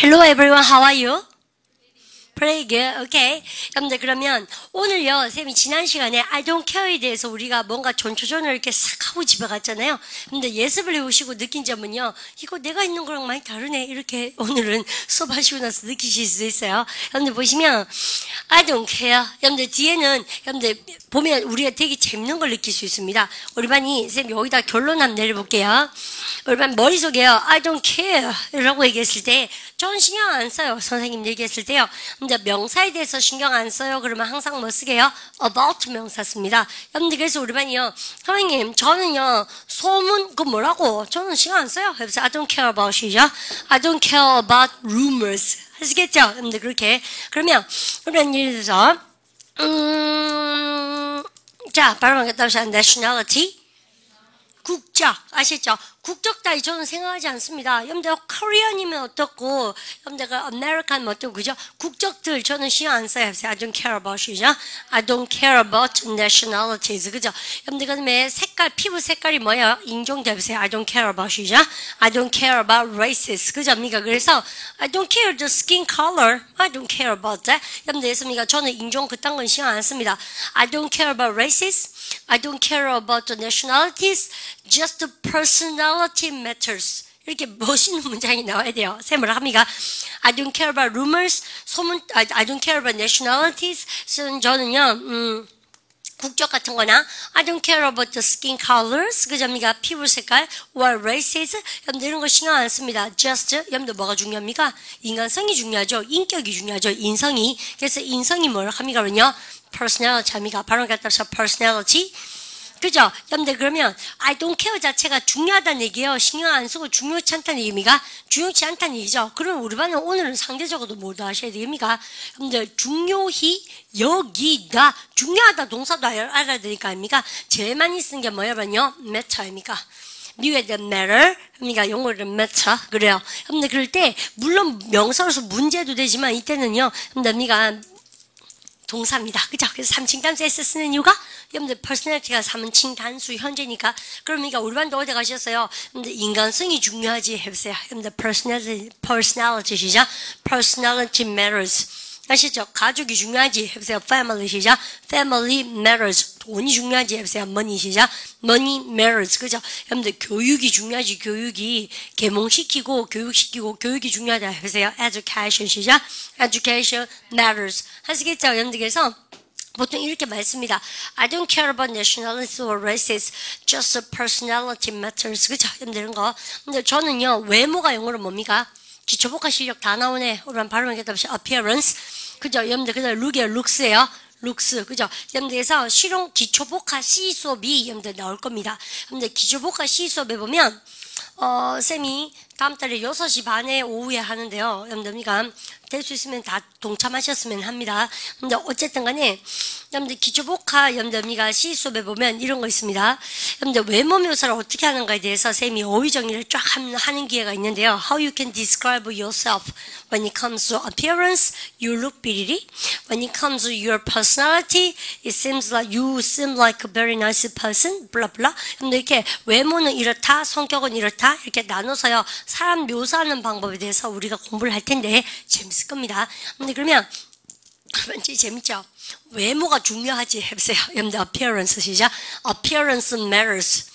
Hello everyone, how are you? Pretty good, okay. 여러분들 그러면 오늘요, 쌤이 지난 시간에 I don't care에 대해서 우리가 뭔가 전초전을 이렇게 싹 하고 집에 갔잖아요. 근데 예습을 해오시고 느낀 점은요, 이거 내가 있는 거랑 많이 다르네. 이렇게 오늘은 수업하시고 나서 느끼실 수 있어요. 여러분들 보시면 I don't care. 여러분들 뒤에는 여러분들 보면 우리가 되게 재밌는 걸 느낄 수 있습니다. 우리 반이 쌤 여기다 결론 한번 내려볼게요. 우리 반 머릿속에요, I don't care 라고 얘기했을 때 저는 신경 안 써요. 선생님 얘기했을 때요. 근데 명사에 대해서 신경 안 써요. 그러면 항상 뭐 쓰게요? about 명사 씁니다. 여러분들 그래서 우리 반이요, 선생님 저는요 소문 그 뭐라고? 저는 신경 안 써요. 그래서 I don't care about 이죠. I don't care about rumors. 하시겠죠? 여러분들 그렇게. 그러면 예를 들어서 자 바로 하겠다. nationality 국적 아시죠? 국적 따위 저는 생각하지 않습니다. 여러분들 코리안이면 어떻고 여러분들 아메리칸이면 어떻고 그죠? 국적들 저는 신경 안 써요. I don't care about 이죠? I don't care about nationalities 그죠? 여러분들 그다음에 색깔 피부 색깔이 뭐예요? 인종 대보세요. I don't care about 이죠? I don't care about races 그죠? 그래서 I don't care the skin color. I don't care about that. 여러분들 했습니까? 저는 인종 그딴 건 신경 안 씁니다. I don't care about races. I don't care about the nationalities. Just the personality matters. 이렇게 멋있는 문장이 나와야 돼요. 쌤을 합니까? I don't care about rumors. 소문, I don't care about nationalities. 저는요, 국적 같은 거나 I don't care about the skin colors. 그접니까? 피부 색깔 or races. 여러분들 이런 거 신경 안 씁니다. Just 여러분들 뭐가 중요합니까? 인간성이 중요하죠. 인격이 중요하죠. 인성이. 그래서 인성이 뭐라 합니까? 그러면요. personality 합니까? 발음 갖다 서 personality. 그죠? 여러분들 그러면 I don't care 자체가 중요하다는 얘기예요. 신경 안 쓰고 중요치 않다는 얘기입니까? 중요치 않다는 얘기죠. 그럼 우리 반은 오늘은 상대적으로 뭐도 하셔야 됩니까? 여러분들 중요히 여기다 중요하다 동사도 알아야 되니까 아닙니까? 제일 많이 쓰는 게 뭐냐면요 matter입니까? 미국의 matter, 그러니까 영어로 matter 그래요. 여러분들 그럴 때 물론 명사로서 문제도 되지만 이때는요, 여러분들 동사입니다. 그죠? 그래서 3층 단수 S 쓰는 이유가 여러분들 퍼스널리티가 3층 단수 현재니까. 그러니까 우리 반도 어디 가셨어요? 여러분들 인간성이 중요하지 해보세요. 여러분들 personality 시작. personality matters. 아시죠? 가족이 중요하지 해보세요. family 시작. family matters. 돈이 중요하지 해보세요. money 시작. money matters. 그죠? 여러분들 교육이 중요하지. 교육이 계몽시키고 교육시키고 교육이 중요하다 해보세요. education 시작. education matters. 하시겠죠? 여러분들 그래서 보통 이렇게 말씀니다. I don't care about nationalities or races. Just personality matters. 그죠? 여러분들 이런 거. 근데 저는요 외모가 영어로 뭡니까? 기초복합 실력 다 나오네. 우리만 발음하겠다. appearance. 그죠? 여러분들, 그죠? look이에요. looks예요. looks. 그죠? 여러분들에서 실용 기초복합 C 수업이 여러분들 나올 겁니다. 여러분들 기초복합 C 수업에 보면, 쌤이 다음 달에 6시 반에 오후에 하는데요. 여러분들, 될 수 있으면 다 동참하셨으면 합니다. 근데 어쨌든 간에, 여러분들 기초복합, 여러분들, C 수업에 보면 이런 거 있습니다. 여러분들 외모 묘사를 어떻게 하는가에 대해서 쌤이 어휘 정리를 쫙 하는 기회가 있는데요. How you can describe yourself when it comes to appearance, you look 삐리리. When it comes to your personality, it seems like you seem like a very nice person, blah blah. 근데 이렇게 외모는 이렇다, 성격은 이렇다 이렇게 나눠서요. 사람 묘사하는 방법에 대해서 우리가 공부를 할 텐데 재밌을 겁니다. 근데 그러면 왠지 재밌죠? 외모가 중요하지 해보세요. 여러분들 appearance 시작. appearance matters.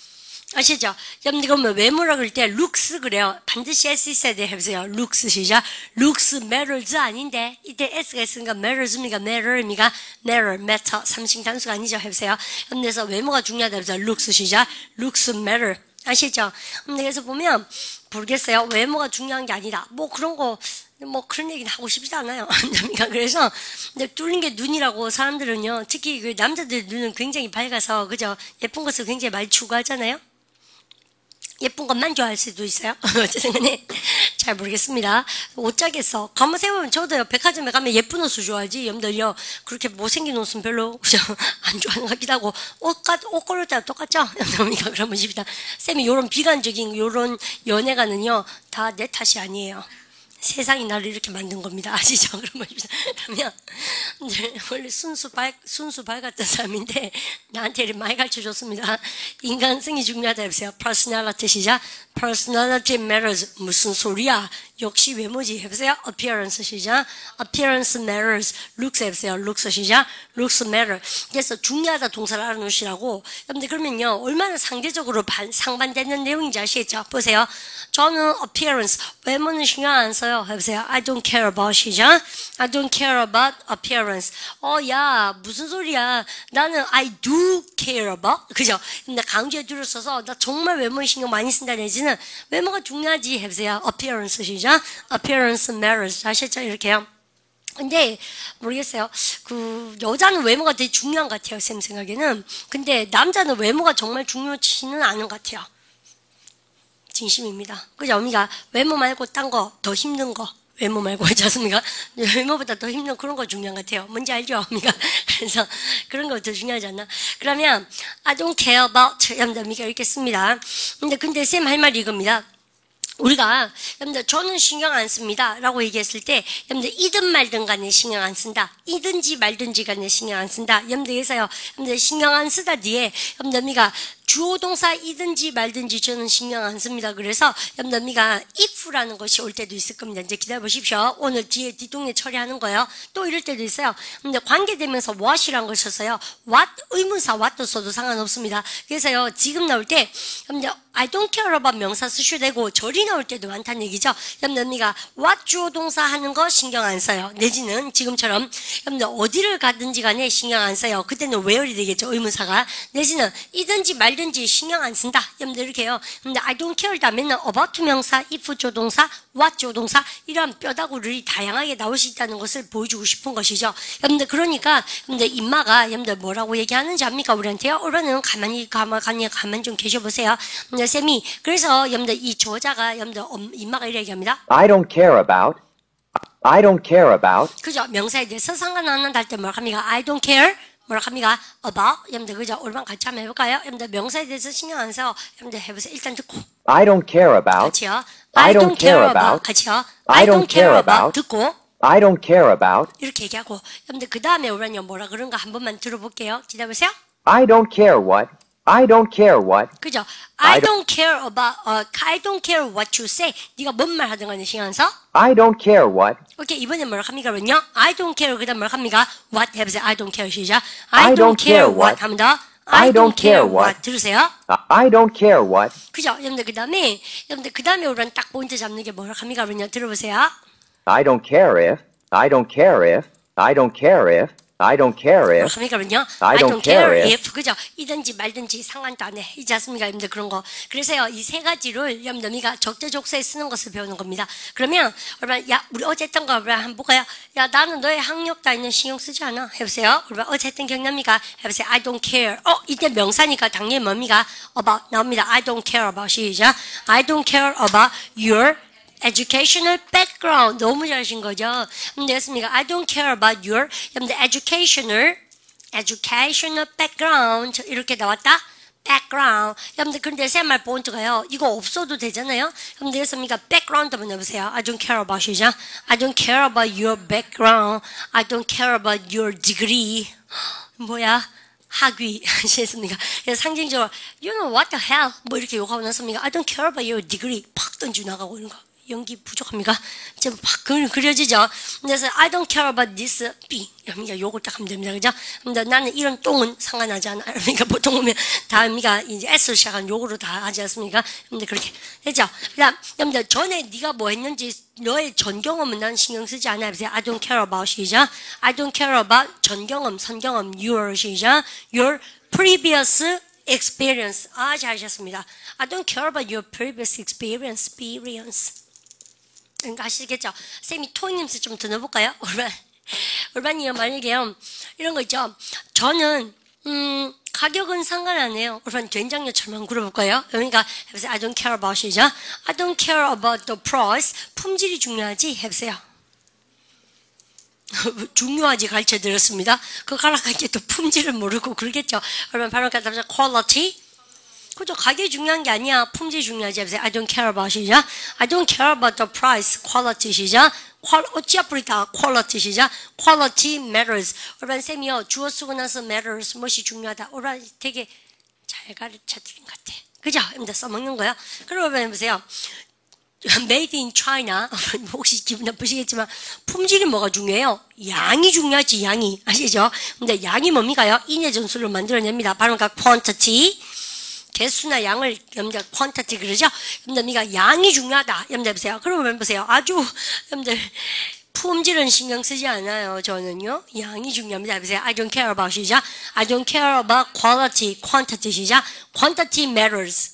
아시죠? 여러분들 그러면 외모라 그럴 때 looks 그래요. 반드시 S 있어야 돼 해보세요. looks 시작. looks matters 아닌데 이때 S가 있으니까 matters입니까? matter입니까? matter 3층 단수가 아니죠 해보세요. 그래서 외모가 중요하다 해보세요. looks 시작. looks matter. 아시죠? 그래서 보면 모르겠어요. 외모가 중요한 게 아니다. 뭐 그런 얘기는 하고 싶지 않아요. 그래서, 근데 뚫린 게 눈이라고 사람들은요, 특히 그 남자들 눈은 굉장히 밝아서, 그죠? 예쁜 것을 굉장히 많이 추구하잖아요? 예쁜 것만 좋아할 수도 있어요. 어쨌든 간에, 잘 모르겠습니다. 옷자겠어. 가만 생각해보면 저도요, 백화점에 가면 예쁜 옷을 좋아하지, 여러분들요, 그렇게 못생긴 옷은 별로, 그죠? 안 좋아하는 것 같기도 하고, 옷 고를 때랑 똑같죠? 여러분들, 그런 분입니다. 쌤이 요런 비관적인, 요런 연애가는요, 다 내 탓이 아니에요. 세상이 나를 이렇게 만든 겁니다. 아시죠? 그런 겁니다. 그러면, 원래 순수 밝았던 사람인데, 나한테 많이 가르쳐 줬습니다. 인간성이 중요하다 해보세요. personality 시작. personality matters. 무슨 소리야? 역시 외모지 해보세요. appearance 시작. appearance matters. looks 해보세요. looks 시작. looks matter. 그래서 중요하다 동사를 알아놓으시라고. 여러분들 그러면요 얼마나 상대적으로 상반되는 내용인지 아시겠죠? 보세요. 저는 appearance 외모는 신경 안 써요. 해보세요. I don't care about 시작. I don't care about appearance. 야 무슨 소리야? 나는 I do care about. 그죠? 근데 강조해 들었어서 나 정말 외모에 신경 많이 쓴다 내지는 외모가 중요하지 해보세요. appearance 시작. appearance matters. 아시겠죠? 이렇게요. 근데 모르겠어요. 그 여자는 외모가 되게 중요한 것 같아요. 쌤 생각에는. 근데 남자는 외모가 정말 중요치는 않은 것 같아요. 진심입니다. 그죠? 어미가 외모 말고 딴 거 더 힘든 거 외모 말고 하지 않습니까? 외모보다 더 힘든 그런 거 중요한 것 같아요. 뭔지 알죠? 어미가 그래서 그런 거 더 중요하지 않나? 그러면 I don't care about 어미가 이렇게 씁니다. 근데 쌤 할 말이 이겁니다. 우리가 여러분들 저는 신경 안 씁니다 라고 얘기했을 때 여러분들 이든 말든 간에 신경 안 쓴다. 이든지 말든지 간에 신경 안 쓴다. 여러분들 그래서요. 여러분들 신경 안 쓰다 뒤에 여러분들 어미가 주어 동사이든지 말든지 저는 신경 안 씁니다. 그래서 여러분들 어미가 if라는 것이 올 때도 있을 겁니다. 이제 기다려보십시오. 오늘 뒤에 뒷동네 처리하는 거예요. 또 이럴 때도 있어요. 근데 관계되면서 what이라는 걸 썼어요. what 의문사 what 써도 상관없습니다. 그래서요. 지금 나올 때 여러분들 I don't care about 명사 쓰셔도 되고 절이 나올 때도 많다는 얘기죠. 여러분들 언니가 what 주어 동사 하는 거 신경 안 써요. 내지는 지금처럼 여러분들 어디를 가든지 간에 신경 안 써요. 그때는 where이 되겠죠. 의문사가. 내지는 이든지 말든지 신경 안 쓴다. 여러분들 이렇게요. 근데 I don't care 다음에는 about 명사, if 주어 동사, what 주어 동사 이런 뼈다구들이 다양하게 나올 수 있다는 것을 보여주고 싶은 것이죠. 여러분들 그러니까 여러분들 임마가 여러분들 뭐라고 얘기하는지 압니까? 우리한테요. 올바는 가만히 좀 계셔보세요. 쌤이 그래서 여러분들 이 저자가 여러분들 임마가 이렇게 얘기합니다. I don't care about. I don't care about. 그죠? 명사에 대해서 상관없는 할 때 뭐라 합니까? I don't care. 뭐라 합니까? about. 여러분들 그죠? 올바른 같이 한번 해볼까요? 여러분들 명사에 대해서 신경 안 써. 여러분들 해보세요. 일단 듣고. I don't care about. 같이요. I don't care about. 같이요. I don't care about. 듣고. I don't care about. 이렇게 얘기하고. 여러분들 그 다음에 오라요 뭐라 그런가 한 번만 들어볼게요. 기다려보세요. I don't care what. I don't care what. 그죠? I don't care about, I don't care what you say. 네가 뭔 말 하든 간에 신경 안 써? I don't care what. 오케이, 이번엔 뭐라 합니까? 그러면요. I don't care. 그 다음 뭐라 합니까? What 해보세요. I don't care. 시작. I don't care what. 하면 더. I don't care what. 들으세요? I don't care what. 그죠? 여러분들 그 다음에 오란 딱 포인트 잡는 게 뭐라 합니까? 그러면 들어보세요. I don't care if. I don't care if. I don't care if. I don't care 뭐라 if. 합니까? 그러면요. I don't care if. 그죠? 이든지 말든지 상관도 안 해. 있지 않습니까? 여러분들 그런 거. 그래서요. 이 세 가지를 여러분들이가 적재적소에 쓰는 것을 배우는 겁니다. 그러면 여러분 야 우리 어제 했던 거 여러분 한번 볼까요? 야 나는 너의 학력 따위는 신경 쓰지 않아. 해보세요. 여러분 어제 했던 기억납니까? 해보세요. I don't care. 이때 명사니까 당연히 뭡니까? about 나옵니다. I don't care about 시작. I don't care about your educational background. 너무 잘하신 거죠? 됐습니까? I don't care about your 여러분들 educational background 이렇게 나왔다? background. 여러분들 근데 쌤말 포인트가요. 이거 없어도 되잖아요. 여러분들 됐습니까? background 한번 해보세요. I don't care about 시작. I don't care about your background. I don't care about your degree. 뭐야? 학위 하셨습니까? 그래서 상징적으로 you know what the hell 뭐 이렇게 욕하고 났습니까? I don't care about your degree 팍 던지고 나가고 이런 거 연기 부족합니까? 지금 팍 그려지죠? 그래서 I don't care about this B 그러니까 요걸 딱 하면 됩니다. 그죠? 근데 나는 이런 똥은 상관하지 않아. 그러니까 보통 보면 다 우리가 이제 S를 시작한 요거로 다 하지 않습니까? 근데 그렇게 됐죠? 그다음 여러분들 전에 네가 뭐 했는지 너의 전 경험은 난 신경 쓰지 않아. I don't care about 시작. I don't care about 전 경험, 선 경험, your 시작. Your previous experience. 잘하셨습니다. I don't care about your previous experience. 그러니까 아시겠죠? 쌤이 토익님스 좀 더 넣어볼까요? 올반이요 만약에요 이런 거 있죠. 저는 가격은 상관 안 해요. 올반 된장녀처럼 물어볼까요? 그러니까 해보세요. I don't care about 시죠. I don't care about the price. 품질이 중요하지? 해보세요. 중요하지 가르쳐 드렸습니다. 그 가락하게 또 품질을 모르고 그러겠죠. 그러면 바로 갖다 quality. 그죠? 가격이 중요한 게 아니야. 품질이 중요하지. 해보세요. I don't care about 시작. I don't care about the price. quality 시작. 어찌 앞으로 다 quality 시작. quality matters. 오란 쌤이요. 주어 쓰고 나서 matters. 무엇이 중요하다. 오란 되게 잘 가르쳐 드린 것 같아. 그죠? 여러분들 써먹는 거야. 그러면 보세요. Made in China. 혹시 기분 나쁘시겠지만 품질이 뭐가 중요해요? 양이 중요하지, 양이. 아시죠? 근데 양이 뭡니까요? 인의 전술로 만들어냅니다. 바로 그러니까 quantity. 개수나 양을 여러분들 quantity 그러죠? 여러분들 양이 중요하다. 여러분들 보세요. 그러면 보세요. 아주 여러분들 품질은 신경 쓰지 않아요. 저는요. 양이 중요합니다. 보세요. I don't care about 시작. I don't care about quality, quantity 시작. Quantity matters.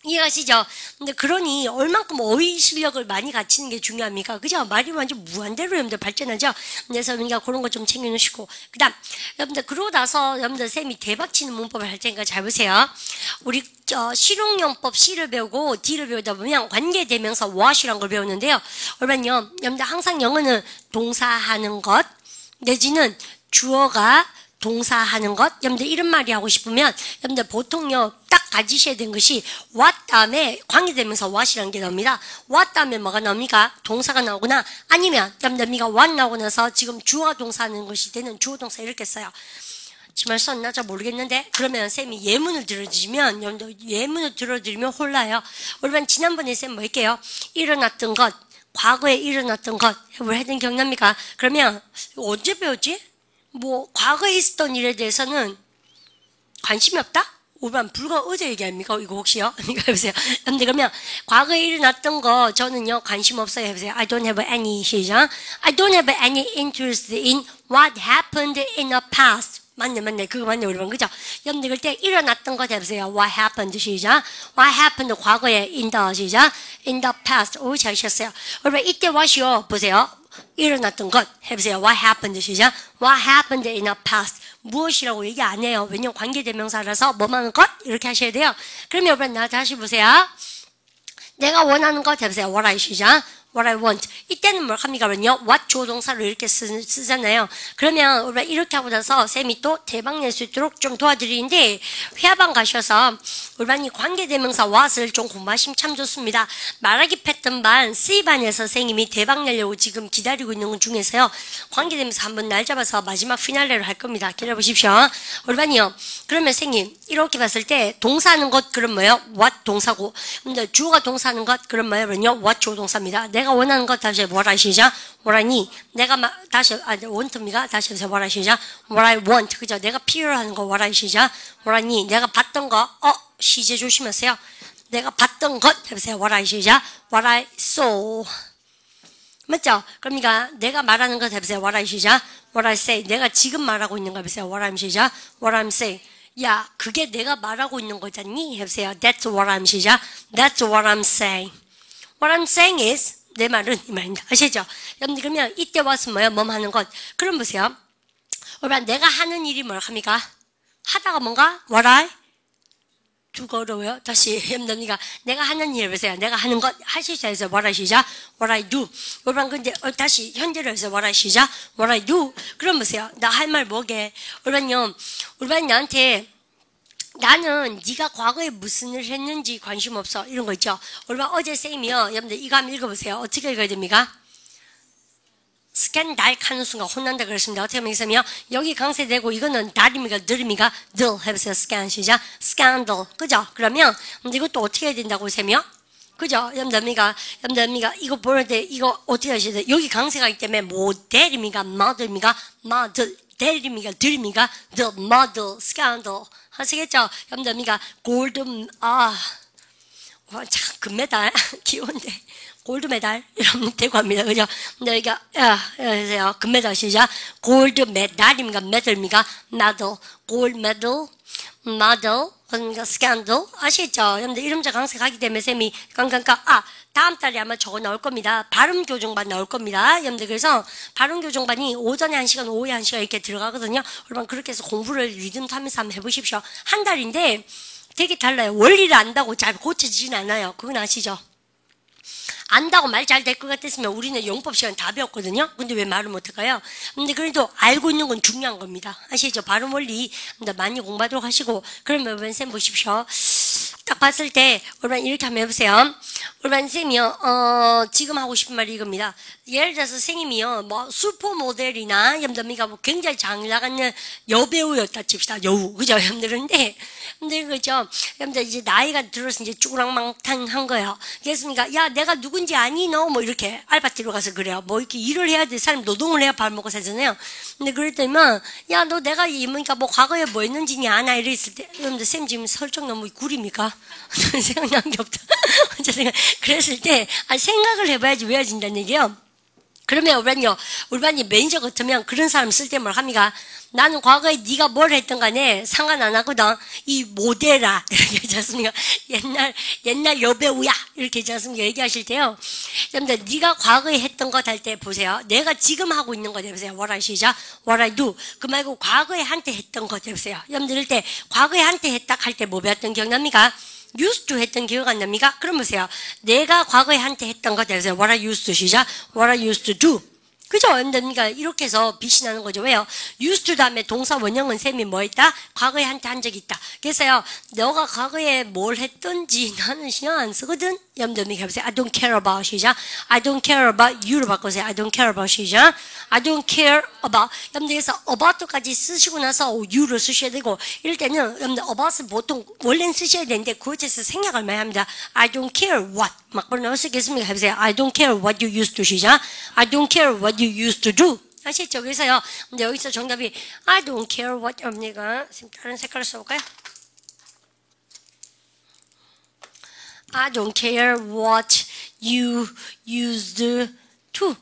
이해가시죠? 근데 그러니 얼만큼 어휘 실력을 많이 갖추는 게 중요합니까? 그죠? 말이 완전 무한대로 여러분들 발전하죠? 그래서 그러니까 그런 거 좀 챙겨놓으시고. 그 다음, 여러분들, 그러고 나서 여러분들 쌤이 대박 치는 문법을 할 테니까 잘 보세요. 우리, 실용용법 C를 배우고 D를 배우다 보면 관계대명사 what이란 걸 배우는데요. 얼마요? 여러분들 항상 영어는 동사하는 것, 내지는 주어가 동사하는 것, 여러분들 이런 말이 하고 싶으면 여러분들 보통요 딱 가지셔야 되는 것이 what 다음에 관계되면서 what이라는 게 나옵니다. what 다음에 뭐가 나옵니까? 동사가 나오거나 아니면 여러분들 what 나오고 나서 지금 주어가 동사하는 것이 되는 주어 동사 이렇게 써요. 정말 썼나 잘 모르겠는데 그러면 쌤이 예문을 들어주시면 여러분들 예문을 들어드리면 홀라요. 우리만 지난번에 쌤 뭐 할게요? 일어났던 것, 과거에 일어났던 것 뭘 했던 기억납니까? 그러면 언제 배웠지? 뭐 과거에 있었던 일에 대해서는 관심이 없다? 오반 불과 어제 얘기 아닙니까? 이거 혹시요? 이거 해보세요. 근데 그러면 과거에 일어났던 거 저는요 관심 없어요. 해보세요. I don't have any 시작. I don't have any interest in what happened in the past. 맞네. 그거 맞네, 우리 반. 그죠? 여러분들 그때 일어났던 거 해보세요. What happened 시작. What happened 과거에 in the 시작. In the past. 오, 잘하셨어요. 여러분 이때 what이요. 보세요. 일어났던 것 해보세요. What happened 시작. What happened in the past. 무엇이라고 얘기 안 해요. 왜냐면 관계대명사라서 뭐만 것 이렇게 하셔야 돼요. 그러면 여러분 나 다시 보세요. 내가 원하는 것 해보세요. What I 시작. What I want. 이때는 뭘 합니까? 그러면요. What 조동사로 이렇게 쓰잖아요. 그러면 우리가 이렇게 하고 나서 쌤이 또 대박 낼 수 있도록 좀 도와드리는데 회화방 가셔서 우리반이 관계대명사 what을 좀 공부하시면 참 좋습니다. 말하기 패턴 반 C반에서 선생님이 대박 내려고 지금 기다리고 있는 것 중에서요. 관계대명사 한번 날 잡아서 마지막 피날레로 할 겁니다. 기다려보십시오. 우리반이요. 그러면 선생님 이렇게 봤을 때 동사하는 것 그럼 뭐예요? What 동사고 근데 주어가 동사하는 것 그럼 뭐예요? 그러면요. What 조동사입니다. 내가 원하는 것 다시 what I 시작. what I need. 내가 다시 want입니다. 다시 해서 what I 시작. what I want. 그죠? 내가 필요한 거 what I 시작. what I need. 내가 봤던 거 시제 조심하세요. 내가 봤던 것 해보세요. what I 시작. what I saw. 맞죠? 그러니까 내가 말하는 것 해보세요. what I 시작. what I say. 내가 지금 말하고 있는 거 해보세요. what I'm 시작. what I'm saying. 야, 그게 내가 말하고 있는 거잖니? 해보세요. That's what I'm 시작. That's what I'm saying. What I'm saying is 내 말은 이 말입니다. 아시죠? 여러분들 그러면 이때 와서 뭐야? 뭐 하는 것. 그럼 보세요. 여러분 내가 하는 일이 뭐라 합니까? 하다가 뭔가 what I 두가 어려워요. 다시 여러분들 내가 하는 일 보세요. 내가 하는 것 하시자 해서 what I 시작. what I do. 여러분 근데 다시 현재로 해서 what I 시작. what I do. 그럼 보세요. 나 할 말 뭐게? 여러분요. 여러분 나한테 나는 네가 과거에 무슨 일을 했는지 관심 없어. 이런 거 있죠. 얼마 어제 쌤이요. 여러분들 이거 한번 읽어보세요. 어떻게 읽어야 됩니까? 스캔달 하는 순간 혼난다 그랬습니다. 어떻게 하면 쌤이요? 여기 강세되고 이거는 달입니까? 들입니까? 들 해보세요. 스캔 시작. 스캔들. 그죠? 그러면 이것도 어떻게 해야 된다고 쌤이요? 그죠? 여러분들미가 이거 보는 때 이거 어떻게 하셔야 돼요? 여기 강세가 있기 때문에 모델입니까? 마들입니까? 마들. 대립니까? 들입니까? The model scandal. 하시겠죠? 여러분들, 골드, 참, 금메달. 귀여운데. 골드 메달. 이러면 되고 합니다. 그죠? 근데 이게, 보세요. 금메달 시작. 골드 메달입니까? 메달입니까? medal. 골드 메달. model. 그러니까 스캔들. 아시겠죠? 여러분들, 이름자 강색하기 때문에 쌤이, 다음 달에 아마 저거 나올 겁니다. 발음 교정반 나올 겁니다. 여러분들, 그래서 발음 교정반이 오전에 1시간, 오후에 1시간 이렇게 들어가거든요. 여러분, 그렇게 해서 공부를 리듬 타면서 한번 해보십시오. 한 달인데 되게 달라요. 원리를 안다고 잘 고쳐지진 않아요. 그건 아시죠? 안다고 말 잘 될 것 같았으면 우리는 영법 시간 다 배웠거든요. 근데 왜 말을 못할까요? 근데 그래도 알고 있는 건 중요한 겁니다. 아시죠? 발음 원리 많이 공부하도록 하시고 그러면 쌤 보십시오. 딱 봤을 때 여러분 이렇게 한번 해보세요. 여러분 쌤이요 지금 하고 싶은 말이 이겁니다. 예를 들어서 선생님이요 뭐 슈퍼 모델이나 여러분들 뭐 굉장히 잘 나가는 여배우였다 칩시다. 여우 그죠 여러분들인데 근데 그죠 여러분들 이제 나이가 들어서 이제 쭈랑망탕한 거예요. 그랬으니까 야 내가 누군지 아니 너 뭐 이렇게 알바티로 가서 그래요. 뭐 이렇게 일을 해야 될 사람 노동을 해야 밥 먹고 살잖아요. 근데 그랬더니만 야 너 내가 이러니까 뭐 과거에 뭐 했는지니 아나 이랬을 때 여러분들 쌤 지금 설정 너무 구립니까? 생각난 게 없다. 어쨌든 그랬을 때 생각을 해봐야지 외워진다는 얘기예요. 그러면 우리 반이 매니저 같으면 그런 사람 쓸 때 뭘 합니까? 나는 과거에 네가 뭘 했던 간에 상관 안 하거든. 이 모델아 이렇게 하지 않습니까? 옛날 여배우야 이렇게 하지 않습니까? 얘기하실 때요. 여러분들 네가 과거에 했던 것 할 때 보세요. 내가 지금 하고 있는 것 해보세요. What I 시작. What I do. 그 말고 과거에 한때 했던 것 해보세요. 여러분들 이럴 때 과거에 한때 했다 할 때 뭐 배웠던 기억납니까? used to 했던 기억 안 납니까? 그럼 보세요. 내가 과거에 한때 했던 것 해보세요. What I used to 시작. What I used to do. 그죠? 그러니까 이렇게 해서 빛이 나는 거죠. 왜요? used to 다음에 동사 원형은 쌤이 뭐 했다? 과거에 한때 한 적이 있다. 그래서요, 너가 과거에 뭘 했던지 나는 신경 안 쓰거든? 여러분들 해보세요. I don't care about 시작. I don't care about you로 바꾸세요. I don't care about 시작. I don't care about. 여러분들 그래서 about까지 쓰시고 나서 you를 쓰셔야 되고, 이럴 때는 여러분들 about은 보통 원래는 쓰셔야 되는데, 그것에서 생략을 많이 합니다. I don't care what. 막 뭐라고 쓰겠습니까? 해보세요. I don't care what you used to 시작. I don't care what you used to do. 아시죠? 그래서요. 근데 여기서 정답이 I don't care what 여러분이가 다른 색깔을 써볼까요? I don't care what you used to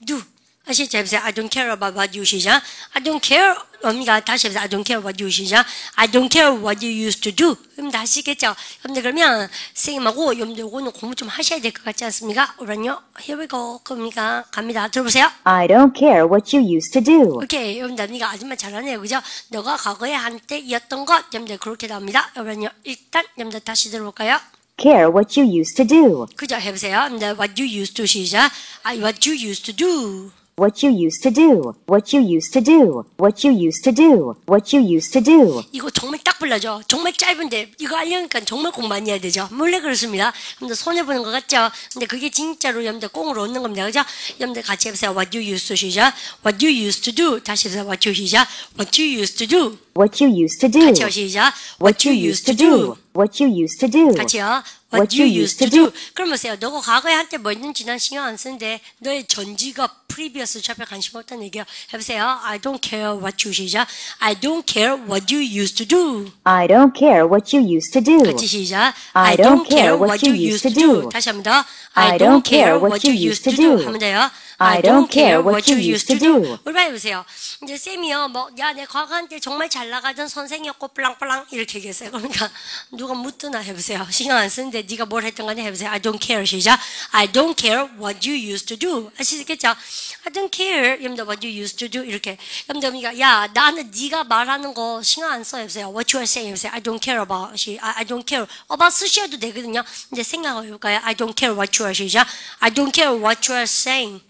do. 아시죠? 해보세요. I don't care about what you 시작. I don't care. 언니가 다시 해보세요. I don't care what you 시작. I don't care what you used to do. 그럼 다 아시겠죠? 여러분들 그러면 선생님하고 여러분들 요거는 공부 좀 하셔야 될 것 같지 않습니까? 그러면요. Here we go. 그러니까 갑니다. 들어보세요. I don't care what you used to do. 오케이. 여러분들 언니가 아줌마 잘하네요. 그죠? 너가 과거에 한때 이었던 것. 여러분들 그렇게 나옵니다. 여러분요. 일단 여러분들 다시 들어볼까요? Care what you used to do. 그죠? 해보세요. 여러분들 what you used to 시작. What you used to do. What you used to do. What you used to do. What you used to do. What you used to do. 이거 정말 딱 불러죠. 정말 짧은데 이거 알려니까 정말 공 많이 해야 되죠. 몰래 그렇습니다. 여러분들 손해보는 것 같죠? 근데 그게 진짜로 여러분들 꽁으로 얻는 겁니다. 그죠? 여러분들 같이 해보세요. What you used to 시작. What you used to do. 다시 해보세요. What you 시작. What you used to do. What you used to do. 같이요. 시작. What you used to do. What you used to do. 같이요. What you used to do. 그럼 보세요. 너가 과거에 한때 뭐 했는지 난 신경 안 쓰는데 너의 전지가 previous 잡혀 관심 없다는 얘기야. 해보세요. I don't care what you 시작. I don't care what you used to do. I don't care what you used to do. 같이 시작. I don't care what you used to do. 다시 한 번 더. I don't care what you used to do. 하면 돼요. I don't care what you used to do. 우리 봐요 보세요. 이제 쌤이요. 뭐 야 내 과거 한때 정말 잘 나가던 선생이었고 플랑플랑 이렇게 얘기했어요. 그러니까 누가 묻더나 해보세요. 신경 안 쓰는데 네가 뭘 했던 간에 해보세요. I don't care 시작. I don't care what you used to do. 아시겠죠? I don't care. 여러분들 what you used to do 이렇게. 여러분들 야 나는 네가 말하는 거 신경 안 써 해보세요. What you are saying 해보세요. I don't care about I don't care about 쓰셔도 되거든요. 이제 생각해 볼까요? I don't care what you are 시작. I don't care what you are saying.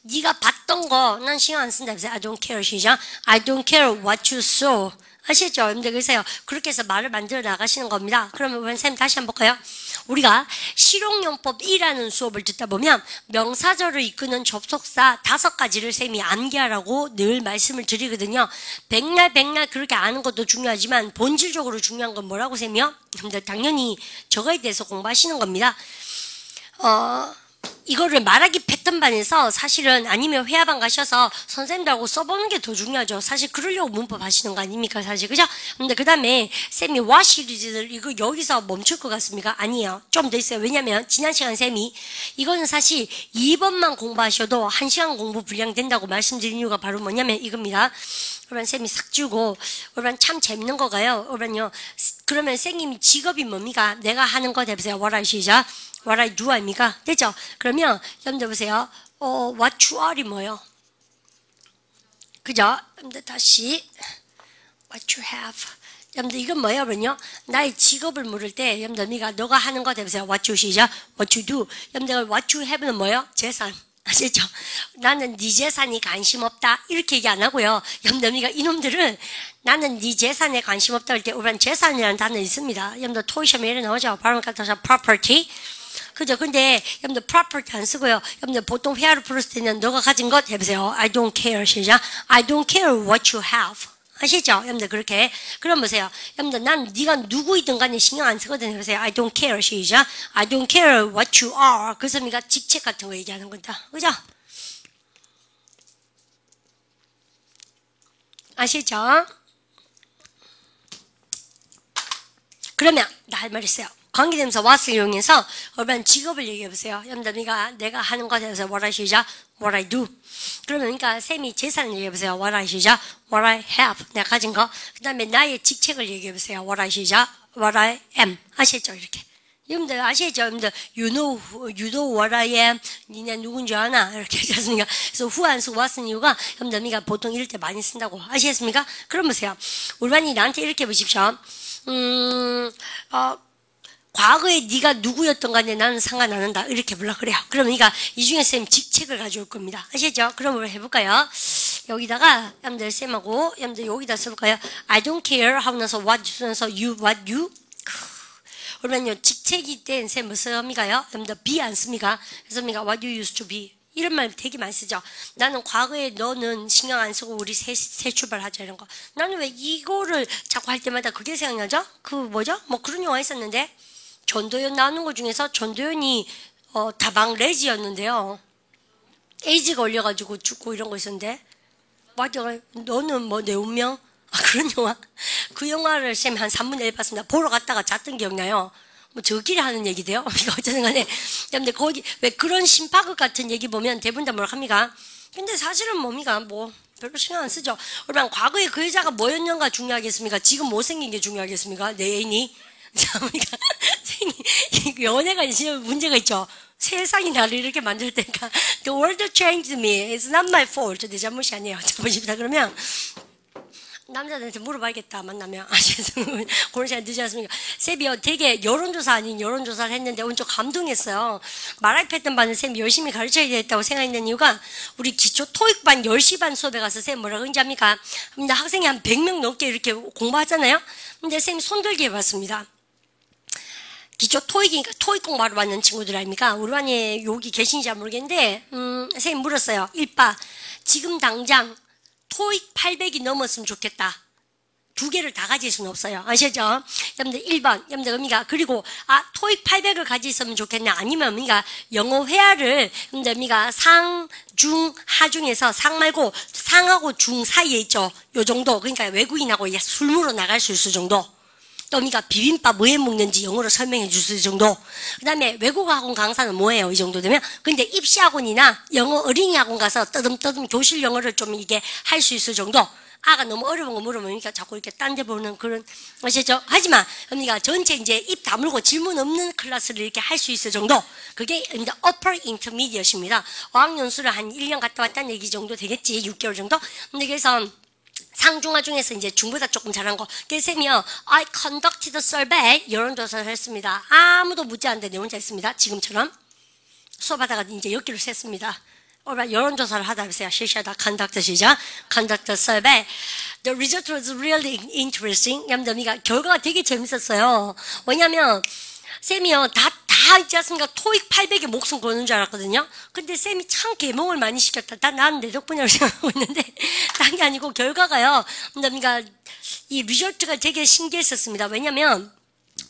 네가 봤던 거 난 신경 안 쓴다 해보세요. I don't care 시작. I don't care what you saw. 아시죠? 여러분들 그래서요. 그렇게 해서 말을 만들어 나가시는 겁니다. 그러면 선생님 다시 한번 볼까요? 우리가 실용용법 1라는 수업을 듣다 보면 명사절을 이끄는 접속사 5가지를 쌤이 암기하라고 늘 말씀을 드리거든요. 백날 그렇게 아는 것도 중요하지만 본질적으로 중요한 건 뭐라고 쌤이요? 근데 당연히 저거에 대해서 공부하시는 겁니다. 이거를 말하기 패턴반에서 사실은 아니면 회화반 가셔서 선생님들하고 써보는 게 더 중요하죠. 사실 그러려고 문법 하시는 거 아닙니까? 사실 그죠? 근데 그 다음에 쌤이 와 시리즈를 이거 여기서 멈출 것 같습니까? 아니에요. 좀 더 있어요. 왜냐면 지난 시간 쌤이 이거는 사실 2번만 공부하셔도 1시간 공부 분량 된다고 말씀드린 이유가 바로 뭐냐면 이겁니다. 그러면 쌤이 싹 주고 그러면 참 재밌는 거가요. 그러면 쌤님이 직업이 뭡니까? 내가 하는 거 해보세요. What I 시작. What I do 아닙니까? 됐죠? 그러면 여러분들 보세요. What you are이 뭐예요? 그죠? 여러분들 다시 What you have. 여러분들 이건 뭐예요? 그러면요. 나의 직업을 물을 때 여러분들 너가 하는 거 해보세요. What you 시작. What you do. 여러분들 What you have는 뭐예요? 재산. 아시죠? 나는 네 재산이 관심 없다. 이렇게 얘기 안 하고요. 여러분들, 이놈들은 나는 네 재산에 관심 없다 할 때, 우리는 재산이라는 단어 있습니다. 여러분들, 토이시험에 이래 나오죠? 발음 같아서 property. 그죠? 근데, 여러분들, property 안 쓰고요. 여러분들, 보통 회화를 풀었을 때는 너가 가진 것 해보세요. I don't care. 시작. I don't care what you have. 아시죠? 여러분들, 그렇게. 그럼 보세요. 여러분들, 난 네가 누구이든 간에 신경 안 쓰거든. 해보세요. I don't care. 시작. I don't care what you are. 그래서 우리가 직책 같은 거 얘기하는 거다. 그죠? 아시죠? 그러면 나 할 말 있어요. 관계대명사 what을 이용해서 여러분 직업을 얘기해보세요. 여러분들 내가 하는 것에 대해서 what I 시작 what I do. 그러면 그러니까 쌤이 재산을 얘기해보세요. what I 시작 what I have. 내가 가진 거. 그 다음에 나의 직책을 얘기해보세요. what I 시작 what I am. 아시죠? 이렇게. 여러분들 아시죠? 여러분들 you know what I am. 니네 누군지 아나? 이렇게 하셨습니까? 그래서 후한수 what은 이유가 여러분들 보통 이럴 때 많이 쓴다고 아시겠습니까? 그럼 보세요. 우리 반이 나한테 이렇게 보십시오. 과거에 네가 누구였던 간에 나는 상관 안 한다. 이렇게 불러 그래요. 그러면 그러니까 이 중에 쌤 직책을 가져올 겁니다. 아시죠? 그럼 우리 해볼까요? 여기다가 여러분들 쌤하고 여러분들 여기다 써볼까요? I don't care 하고 나서 what 쓰면서 you what you. 그러면요 직책이 땐 쌤 무슨 의미가요? 여러분들 be 안 씁니까? 그래서 의미가 what you used to be. 이런 말 되게 많이 쓰죠. 나는 과거에 너는 신경 안 쓰고 우리 새 출발하자 이런 거. 나는 왜 이거를 자꾸 할 때마다 그게 생각나죠? 그 뭐죠? 뭐 그런 영화 있었는데 전도연 나오는 것 중에서 전도연이 다방 레지였는데요. 에이즈가 걸려가지고 죽고 이런 거 있었는데 맞아. 너는 뭐 내 운명? 그런 영화. 그 영화를 쌤 한 3분의 1 봤습니다. 보러 갔다가 잤던 기억나요. 뭐 저끼리 하는 얘기돼요. 어쨌든 간에 근데 거기 왜 그런 심파극 같은 얘기 보면 대부분 다 뭐라 합니까? 근데 사실은 뭡니까? 뭐 별로 신경 안 쓰죠. 그러면 과거에 그 여자가 뭐였는가 중요하겠습니까? 지금 못생긴 게 중요하겠습니까? 내 애인이 그러니까 연애가 이제 문제가 있죠. 세상이 나를 이렇게 만들 테니까 The world changed me. It's not my fault. 내 잘못이 아니에요. 잘못입니다. 그러면 남자들한테 물어봐야겠다 만나면 그런 시간 늦지 않습니까? 쌤이요 되게 여론조사 아닌 여론조사를 했는데 오늘 좀 감동했어요. 말할 패턴 반은 쌤이 열심히 가르쳐야 되겠다고 생각했는 이유가 우리 기초 토익반 10시 반 수업에 가서 쌤 뭐라고 했는지 압니까? 근데 학생이 한 100명 넘게 이렇게 공부하잖아요. 근데 쌤이 손들기 해봤습니다. 기초 토익이니까 토익 공부하러 왔는 친구들 아닙니까? 우리 반에 여기 계신지 모르겠는데 선생님 물었어요. 1바 지금 당장 토익 800이 넘었으면 좋겠다. 두 개를 다 가질 수는 없어요. 아시죠? 여러분들 1번 여러분들 의미가 그리고 토익 800을 가지고 있으면 좋겠네. 아니면 의미가 영어 회화를 여러분들 의미가 상, 중, 하 중에서 상 말고 상하고 중 사이에 있죠. 요 정도. 그러니까 외국인하고 술 먹으러 나갈 수 있을 정도. 또 우리가 비빔밥 뭐 해 먹는지 영어로 설명해 줄 수 있을 정도. 그 다음에 외국어 학원 강사는 뭐예요? 이 정도 되면. 근데 입시 학원이나 영어 어린이 학원 가서 떠듬떠듬 교실 영어를 좀 이게 할 수 있을 정도. 아가 너무 어려운 거 물어보니까 자꾸 이렇게 딴 데 보는 그런, 아시죠? 하지만, 언니가 전체 이제 입 다물고 질문 없는 클래스를 이렇게 할 수 있을 정도. 그게 이제 upper intermediate입니다. 어학연수를 한 1년 갔다 왔다는 얘기 정도 되겠지. 6개월 정도. 근데 그래서, 상중하 중에서 이제 중보다 조금 잘한 거. 그래서 쌤이요, I conducted a survey. 여론조사를 했습니다. 아무도 묻지 않는데 내 혼자 했습니다. 지금처럼. 수업하다가 이제 여기로 셌습니다. 여론조사를 하다 보세요. 실시하다 conduct 시작. conduct a survey. The result was really interesting. 여러분들, 결과가 되게 재밌었어요. 왜냐면, 쌤이요, 다 있지 않습니까? 토익 800에 목숨 거는 줄 알았거든요. 근데 쌤이 참 개몽을 많이 시켰다. 나는 내 덕분이라고 생각하고 있는데, 딴 게 아니고 결과가요. 그러니까 이 리조트가 되게 신기했었습니다. 왜냐면,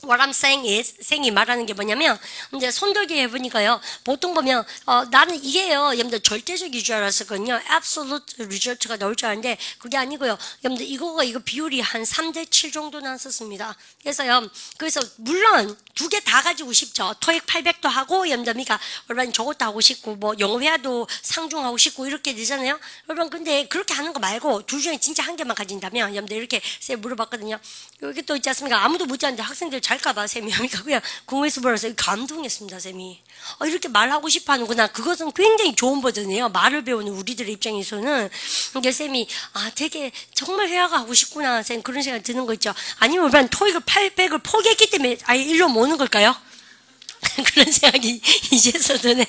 What I'm saying is, 쌤이 말하는 게 뭐냐면, 이제 손들기 해보니까요, 보통 보면, 나는 이게요, 여러분들 절대적인 줄 알았었거든요. Absolute result가 나올 줄 알았는데, 그게 아니고요. 여러분들 이거 비율이 한 3대 7 정도 나왔었습니다. 그래서요, 물론, 두 개 다 가지고 싶죠. 토익 800도 하고, 여러분들, 여러분 저것도 하고 싶고, 뭐, 영어회화도 상중하고 싶고, 이렇게 되잖아요. 여러분, 근데 그렇게 하는 거 말고, 둘 중에 진짜 한 개만 가진다면, 여러분들 이렇게 쌤 물어봤거든요. 여기 또 있지 않습니까? 아무도 묻지 않는데 학생들 잘까봐 쌤이 그냥 궁금해서 물어서 감동했습니다. 쌤이 이렇게 말하고 싶어 하는구나. 그것은 굉장히 좋은 버전이에요. 말을 배우는 우리들의 입장에서는. 그러니까 쌤이 되게 정말 회화가 하고 싶구나. 쌤 그런 생각이 드는 거 있죠. 아니면 우리는 토익을 800을 포기했기 때문에 아예 일로 모는 걸까요? 그런 생각이 이제서 드네.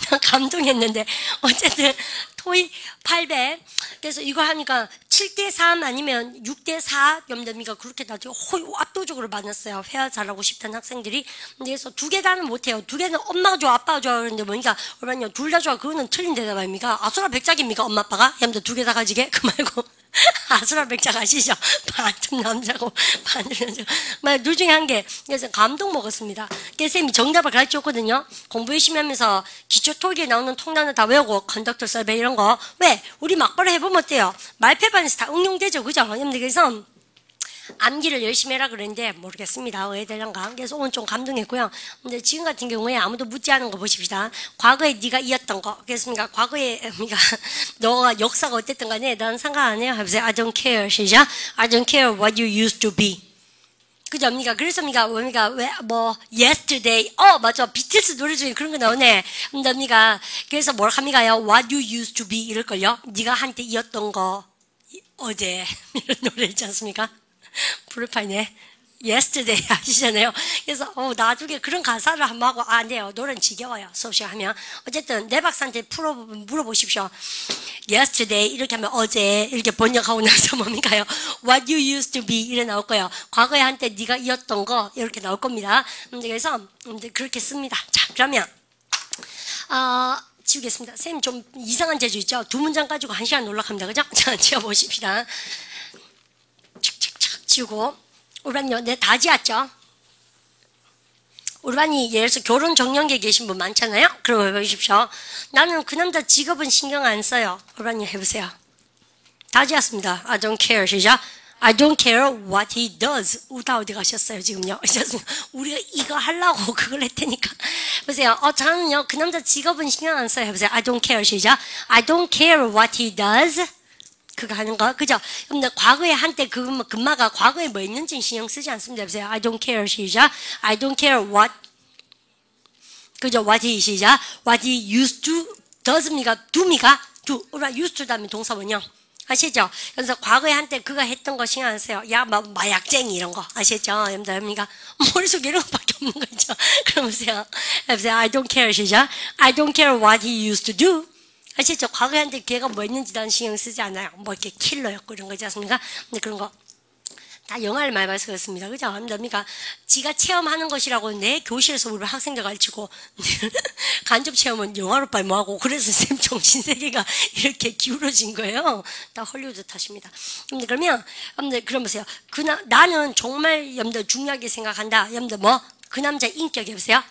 난 감동했는데. 어쨌든, 토익 800. 그래서 이거 하니까 7대3 아니면 6대4 염됩니까? 그렇게 나중에 압도적으로 많았어요. 회화 잘하고 싶다는 학생들이. 근데 그래서 두 개 다는 못해요. 두 개는 엄마가 좋아, 아빠가 좋아. 그러는데 뭐니까, 얼마냐, 둘 다 좋아. 그거는 틀린 대답 아닙니까? 아수라 백작입니까? 엄마, 아빠가? 염들 두 개 다 가지게? 그 말고. 아수라 백작 아시죠? 반은 남자고, 반은 여자고. 둘 중에 한 개. 그래서 감동 먹었습니다. 선생님이 정답을 가르쳐줬거든요. 공부 열심히 하면서 기초 토익에 나오는 통단을 다 외우고, 컨덕터 서베이 이런 거. 왜? 우리 막바로 해보면 어때요? 말패반에서 다 응용되죠. 그죠? 여러분들, 그래서 암기를 열심히 해라 그랬는데 모르겠습니다. 왜 되는가. 그래서 오늘 좀 감동했고요. 근데 지금 같은 경우에 아무도 묻지 않은 거 보십시다. 과거에 네가 이었던 거. 그렇습니까? 과거에 그러니까 너가 역사가 어땠든 간에 난 상관 안 해요. 해보세요. I don't care. 시작. I don't care what you used to be. 그죠? 그래서 yesterday. 맞아. 비틀스 노래 중에 그런 거 나오네. 그래서 뭘 합니까요? What you used to be 이럴걸요? 네가 한때 이었던 거. 어제. 이런 노래 있지 않습니까? 불파이네. yesterday 아시잖아요. 그래서 나중에 그런 가사를 한번 하고 안 돼요. 노래는 지겨워요. 수업 시간 하면. 어쨌든 내 박사한테 물어보십시오. yesterday 이렇게 하면 어제 이렇게 번역하고 나서 뭡니까요? what you used to be 이래 나올 거예요. 과거에 한때 네가 이었던 거 이렇게 나올 겁니다. 그래서 그렇게 씁니다. 자, 그러면 지우겠습니다. 선생님 좀 이상한 재주 있죠? 두 문장 가지고 1시간 놀락합니다. 그죠? 자, 지워보십시다. 착착착 지우고. 우리 반요, 다 지었죠? 우리 반이 예를 들어서 결혼 정년기에 계신 분 많잖아요? 그럼 해보십시오. 나는 그 남자 직업은 신경 안 써요. 우리 반이 해보세요. 다 지었습니다. I don't care. 시작. I don't care what he does. 다 어디 가셨어요, 지금요? 우리가 이거 하려고 그걸 했다니까. 보세요. 저는요, 그 남자 직업은 신경 안 써요. 해보세요. I don't care. 시작. I don't care what he does. 그거 하는 거. 그죠? 근데 과거에 한때 금마가 과거에 뭐 있는지 신경 쓰지 않습니다. 보세요. I don't care. 시작. I don't care what. 그죠? What he 시작. What he used to. does입니까? do입니까? do. 우리가 used to 다음에 동사원형. 아시죠? 그래서 과거에 한때 그가 했던 거 신경 안 써요. 야, 마약쟁이 이런 거. 아시죠? 여러분들, 머릿속에 이런 거밖에 없는 거죠. 그럼 보세요. I don't care. 시작. I don't care what he used to do. 아시죠? 과거에 한테 걔가 뭐 했는지 난 신경 쓰지 않아요. 뭐 이렇게 킬러였고 이런 거지 않습니까? 근데 그런 거. 다 영화를 많이 봐서 그렇습니다. 그죠? 그러니까 지가 체험하는 것이라고 내 교실에서 우리 학생들 가르치고 간접 체험은 영화로 빨리 뭐하고 그래서 쌤 정신세계가 이렇게 기울어진 거예요. 다 헐리우드 탓입니다. 그러면 그럼 보세요. 나는 정말 여러분들 중요하게 생각한다. 여러분들 그 남자 인격이 보세요.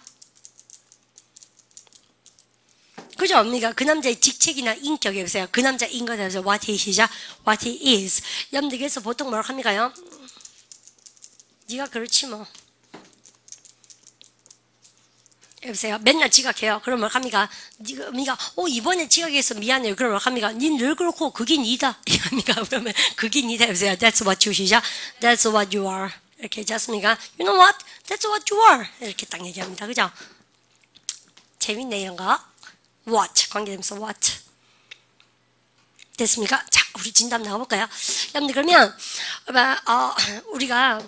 그죠? 그러니까 그 남자의 직책이나 인격이 보세요. 그 남자 인격에 대해서 what he 시작, what he is. 여러분들 그래서 보통 뭐라고 합니까요? 네가 그렇지 뭐. 여보세요. 맨날 지각해요. 그럼 뭐 합니까? 네가 이번에 지각해서 미안해요. 그럼 뭐 합니까? 니 늘 그렇고 그게 니다. 이합니까? 그러면 그게 니다. 여보세요. That's what you 시작. That's what you are. 이렇게 하지 않습니까? You know what? That's what you are. 이렇게 딱 얘기합니다. 그죠? 재밌네 이런 거. What 관계되면서 what 됐습니까? 자, 우리 진담 나가볼까요? 여러분들 그러면 우리가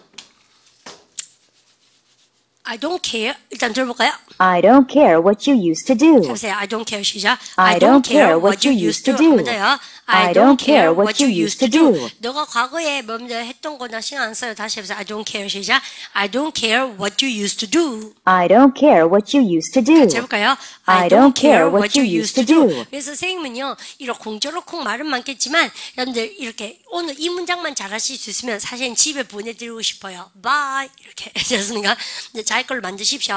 I don't care. 일단 들어볼까요? I don't care what you used to do. 해보세요. I don't care 시작. I don't care what you used to do. 먼저요. I don't care what you used to do. 너가 과거에 먼저 했던 거나 신경 안 써요. 다시 해보세요. I don't care 시작. I don't care what you used to do. I don't care what you used to do. 같이 해볼까요? I don't care what you used to do. 그래서 선생님은요, 이렇게 공조로콩 말은 많겠지만, 여러분들 이렇게 오늘 이 문장만 잘하실 수 있으면 사실 집에 보내드리고 싶어요. Bye. 이렇게 하셨습니까? 자기 걸로 만드십시오.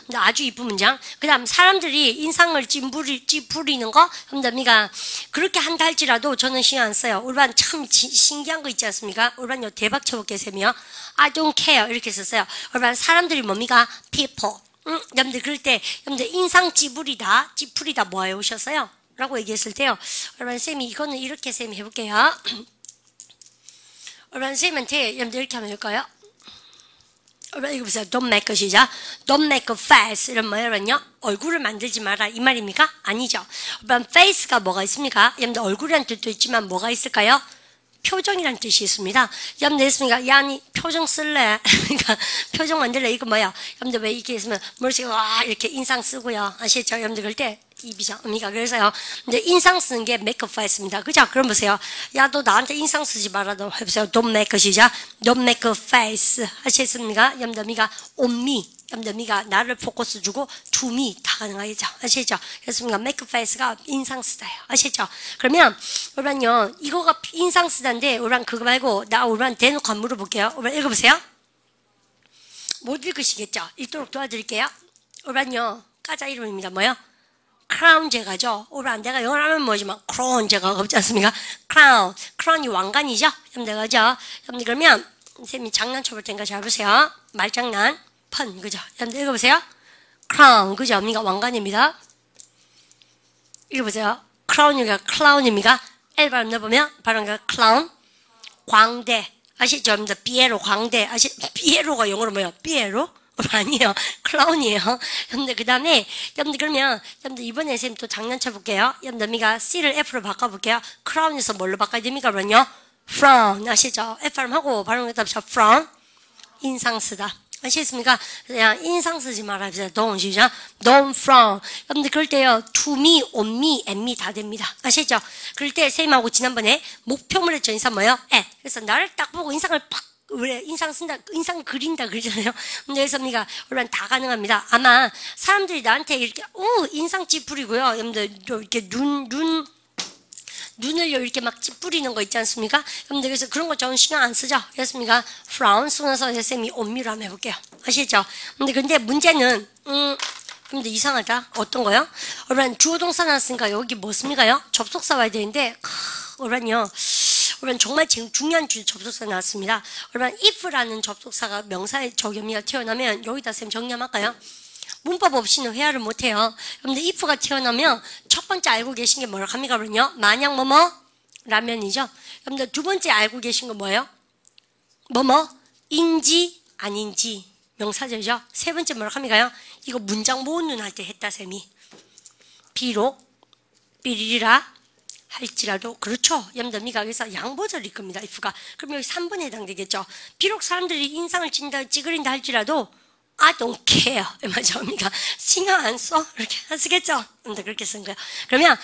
근데 아주 이쁜 문장. 그 다음 사람들이 인상을 찌푸리는 거, 여러분들 그렇게 한다 할지라도 저는 신경 안 써요. 우리 반 참 신기한 거 있지 않습니까? 우리 반요 대박 쳐볼게요, 쌤이요. I don't care 이렇게 썼어요. 우리 반 사람들이 뭡니까? People. 여러분들 그럴 때 여러분들 인상 찌푸리다 뭐 해오셨어요? 라고 얘기했을 때요. 여러분 쌤이 이거는 이렇게 쌤이 해볼게요. 여러분 쌤한테 여러분들 이렇게 하면 될까요? 여러분 이거 보세요. Don't make a 시작. Don't make a face. 이런 뭐예요? 얼굴을 만들지 마라 이 말입니까? 아니죠. 여러분 face가 뭐가 있습니까? 여러분들 얼굴이란 뜻도 있지만 뭐가 있을까요? 표정이란 뜻이 있습니다. 여러분들 했습니까? 야, 니 표정 쓸래? 그러니까 표정 만들래? 이거 뭐야? 여러분들 왜 이렇게 있으면 머릿속에 와 이렇게 인상 쓰고요. 아시죠? 여러분들 그럴 때 입이죠. 어미가 그래서요. 근데 인상 쓰는 게 make a face입니다. 그죠? 그럼 보세요. 야, 너 나한테 인상 쓰지 말아도 해보세요. Don't make a 시작. Don't make a face. 하셨습니까? 여러분들 어미가 on me. 여러분들 어미가 나를 포커스 주고 to me 다 가능하겠죠. 아시죠? 그래서 make a face가 인상 쓰다예요. 아시죠? 그러면 우리는요 이거가 인상 쓰다인데 우리는 그거 말고 우리는 대놓고 한번 물어볼게요. 우리 읽어보세요. 못 읽으시겠죠? 읽도록 도와드릴게요. 우리는요 가자 이름입니다. 뭐요? 크라운 제가죠. 오늘 내가 영어로 하면 뭐지만 크라운 제가가 없지 않습니까? 크라운이 왕관이죠. 여러분들 그죠? 여러분들 그러면 선생님이 장난쳐 볼 테니까 잘 보세요. 말장난 펀 그죠? 여러분들 읽어보세요. 크라운 그죠? 언니가 왕관입니다. 읽어보세요. 클라운입니까? L 발음 넣어보면 발음가 클라운 광대 아시죠? 여러분들 피에로 광대 피에로가 영어로 뭐예요? 피에로? 아니에요. 클라운이에요. 여러분들, 그 다음에, 여러분들, 그러면, 여러분들, 이번에 선생님 또 장난쳐 볼게요. 여러분들, 미가 C를 F로 바꿔볼게요. 크라운에서 뭘로 바꿔야 됩니까? 그러면요. frown. 아시죠? F 발음하고 발음했다 합시다. frown. 인상 쓰다. 아시겠습니까? 그냥 인상 쓰지 말아주세요. don't, 시작. don't frown. 여러분들, 그럴 때요. to me, on me, and me 다 됩니다. 아시죠? 그럴 때, 선생님하고 지난번에 목표물 했죠. 인상 뭐예요? 그래서 나를 딱 보고 인상을 팍 왜 인상 쓴다, 인상 그린다 그러잖아요. 근데 그래서 우리가 물론 다 가능합니다. 아마 사람들이 나한테 이렇게 인상 찌푸리고요. 여러분들 이렇게 눈을 이렇게 막 찌푸리는 거 있지 않습니까? 여러분들 그래서 그런 거 저는 신경 안 쓰죠. 그렇습니까? frown 쓰면서 선생님이 온미로 한번 해볼게요. 아시죠? 근데 문제는 근데 이상하다. 어떤 거요? 여러분 주어 동사 나왔으니까 여기 뭐 씁니까요? 접속사 와야 되는데 여러분요. 여러분 정말 지금 중요한 접속사 나왔습니다. 여러분 if라는 접속사가 명사의 적용이가 튀어나오면 여기다 쌤 정리할까요? 문법 없이는 회화를 못해요. 여러분들 if가 튀어나오면 첫 번째 알고 계신 게 뭐라고 합니까? 그러면요. 만약 뭐뭐 라면이죠. 여러분들 두 번째 알고 계신 거 뭐예요? 뭐뭐 인지 아닌지 명사절이죠. 세 번째 뭐라고 합니까요? 이거 문장 모음문 할 때 했다 쌤이. 비록 삐리리라 할지라도 그렇죠. 여러분들 미각에서 양보절일 겁니다. if가. 그럼 여기 3번에 해당되겠죠. 비록 사람들이 인상을 찌그린다 할지라도 I don't care. 맞죠? 그러니까 신경 안 써? 이렇게 안 쓰겠죠? 여러분들 그렇게 쓴 거예요. 그러면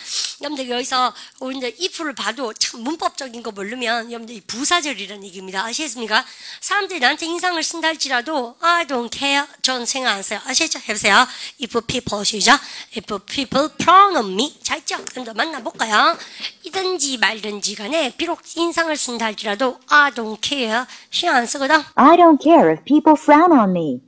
여러분들 여기서 우리들 if를 봐도 참 문법적인 거 모르면 여러분들 부사절이라는 얘기입니다. 아시겠습니까? 사람들이 나한테 인상을 쓴다 할지라도 I don't care. 전 생각 안 써요. 아시겠죠? 해보세요. If people 시작. If people frown on me. 자 있죠? 그럼 만나볼까요? 이든지 말든지 간에 비록 인상을 쓴다 할지라도 I don't care. 신경 안 쓰거든. I don't care if people frown on me.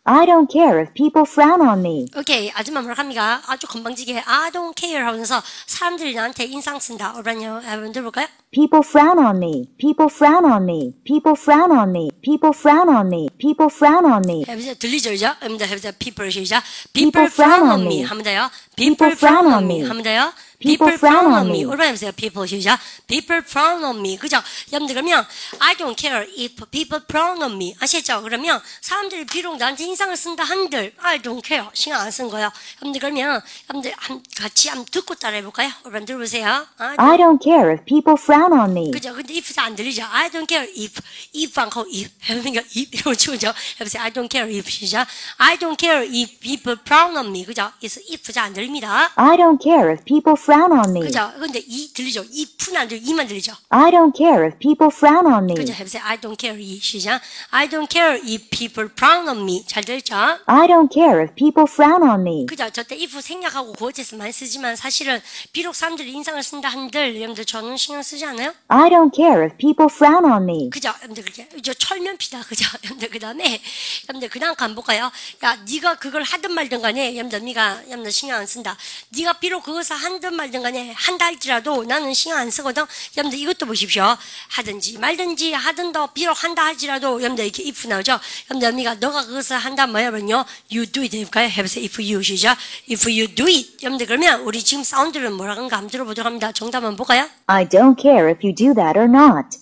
I don't care if people frown on me. 오케이. 아줌마 뭐라고 합니까? 아주 건방지게 I don't care 하면서 사람들이 나한테 인상 쓴다. 어라뇨. 한번 들어볼까요? People frown on me. People frown on me. People frown on me. People frown on me. People frown on me. 해보세요. 들리죠? 이제? 해보세요. People 시작. People frown on me. 하면 돼요. People frown on me. 하면 돼요. People frown on me. 오랜만에 해보세요. People 시작. People frown on me. 그죠? 여러분들 그러면 I don't care if people frown on me. 아시죠? 그러면 사람들이 비록 나한테 인상을 쓴다 한들 I don't care. 신경 안 쓴 거예요. 여러분들 그러면 여러분들 같이 한번 듣고 따라해볼까요? 여러분 들어보세요. I don't care if people frown on me. 그죠? 근데 if 안 들리죠? I don't care if 않고 if. 그러니까 if 이러고 치우죠? 해보세요. I don't care if 시작. I don't care if people frown on me. 그죠? 그래서 if 잘 안 들립니다. I don't care if people frown on me. 그죠? 근데 이 들리죠? if는 안 들리죠? 이만 들리죠? I don't care if people frown on me. 그죠? 해보세요. I don't care if 시작. I don't care if people frown on me. 잘 들리죠? I don't care if people frown on me. 그죠? 저때 if 생략하고 고어체스 많이 쓰지만 사실은 비록 사람들이 인상을 쓴다 한들 여러분들 저는 신경 쓰지 않아요? I don't care if people frown on me. 그죠? 여러분들 그렇게 저 철면피다. 그죠? 여러분들 그다음에 여러분들 그다음 거 안 볼까요? 야, 네가 그걸 하든 말든 간에 여러분들 신경 안 쓴다. 네가 비록 그것을 하든 말든 간에 한다 할지라도 나는 신경 안 쓰거든. 여러분들 이것도 보십시오. 하든지 말든지 하든 더 비록 한다 할지라도 여러분들 이렇게 if 나오죠? 여러분들 너가 그것을 한다 뭐냐면요. You do it 해볼까요? 해보세요. If you 시작. If you do it. 여러분들 그러면 우리 지금 사운드는 뭐라고 하는가 한번 들어보도록 합니다. 정답 한번 볼까요? I don't care if you do that or not.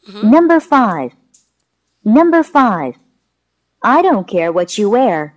Number 5. Number 5. I don't care what you wear.